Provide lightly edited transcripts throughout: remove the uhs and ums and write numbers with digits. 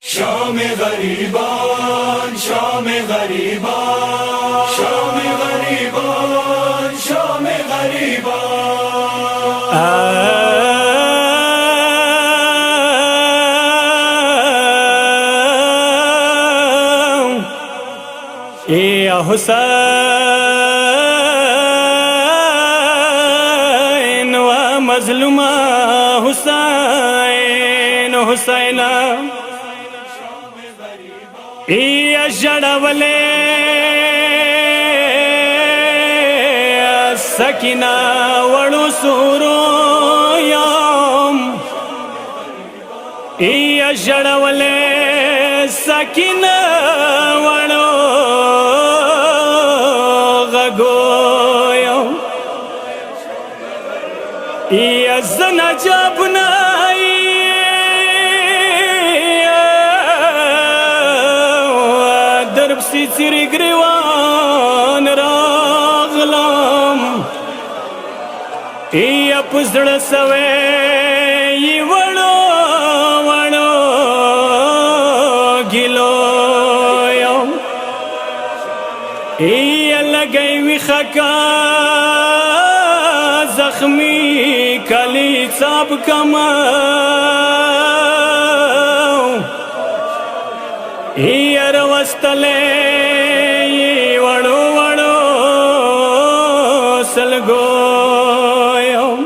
شام غریبان، شام غریبان، شام غریبان، شام غریبان. ای حسین و مظلوم حسین حسین ای جڑولے سکینہ وڑو سورو یوم ای جڑولے سکینہ وڑو غگو یوم ای زنا جابنائی سی سری گریوان راغلام ای اپزڑ سوے ای وڑو وڑو گلو یوم ای لگئی وی خکا زخمی کلی چاپ کما ای روستلے وڑو وڑو سلگو یوم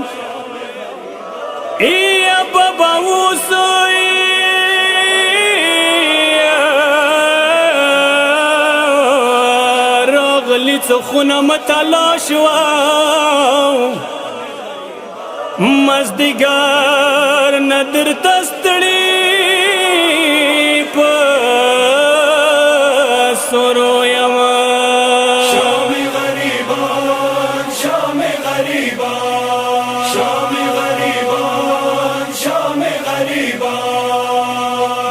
ای باباو سوئی راغلی چخونا متلاشواو مزدگار ندر تستڑی سورو یما شام غریبان، شام غریبان، شام غریبان، شام غریبان.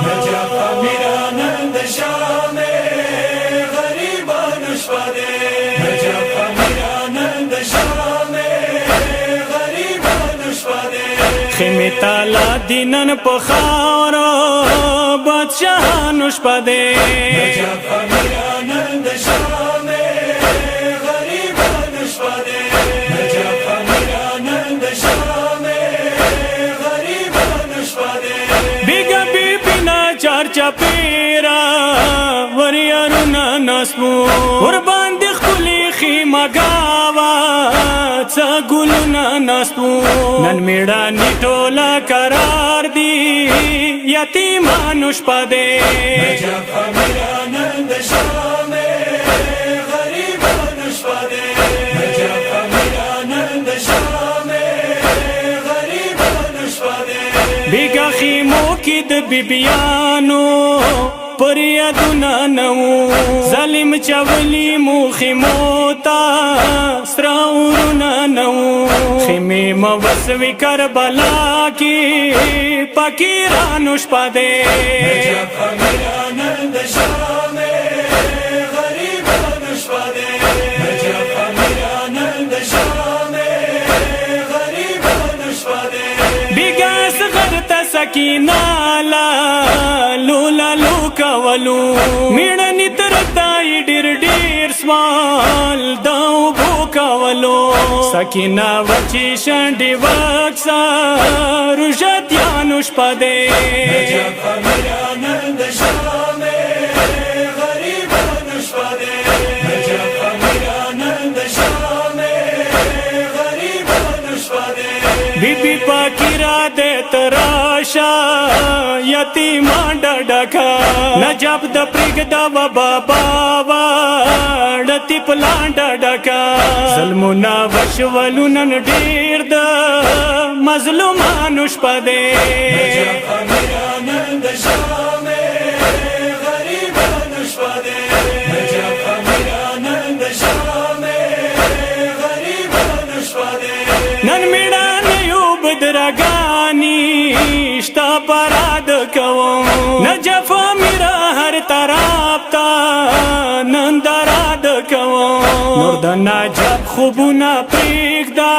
نجف میرانند شام غریبان شپده، نجف میرانند شام غریبان شپده. خیمی تالا دینن پخارو بادشاہان شپده، نجف میرانند شام غریبان شپده، نجف میرانند شام غریبان شپده. بیگا بی بینا چار چپیرا وریارونا نسمو قربان دی خلی خیما گاوا چا گلونا نسمو نن میڑانی ٹولا قرار دی یتیمان شپده، نجف میرانند شام غریبان شپده، نجف میرانند شام غریبان شپده. بیگا خیمو کی د بیبیانو پر یادونا نو ظالم چولی مو خیمو تا سراورونا نو خیمی موسوی کربلا کی پاکیرانو شپده، نجف میرانند شام غریبان شپده، نجف میرانند شام غریبان شپده. بیگا صغر تا سکینہ لولا لوکولو میڑنی ترتائی ڈیر ڈیر سوال داو بوکولو سکینہ وچی شنڈی وکسا رشتیانو شپده، نجف میرانند شام غریبان شپده، نجف میرانند شام غریبان شپده. بی بی پاکی را دے تراشا یتیمان ڈڈکا نجف د پرگ دا و بابا ڈتی پلان ڈڈکا ظلمونا وشولونن ڈیر دا مظلومان شپده، نجف میرانند شام غریبان شپده، نجف میرانند شام غریبان شپده. نن میڑان یوب درگانی شتا پراد کوم نجف میرا ہر طرف تا نندراد کوم نور د نجف خوبونا پریگ دا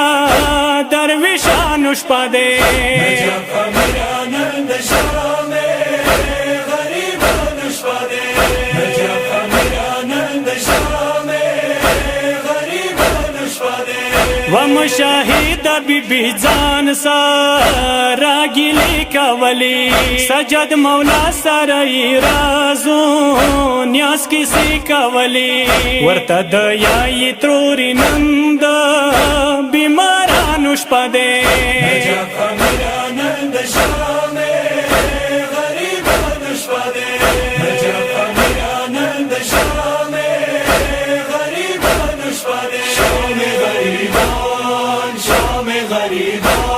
درویشان شپده، نجف میرانند شام غریبان شاهد بی بی جان سارا گیلی کولی سجد مولا سره رازو نیاز کسی کولی ورته د یای تروری نند بیمارانو شپه دی نجف امیرانند شام غریبانو شپه دی نجف امیرانند شام غریبانو شپه دی شام غریبان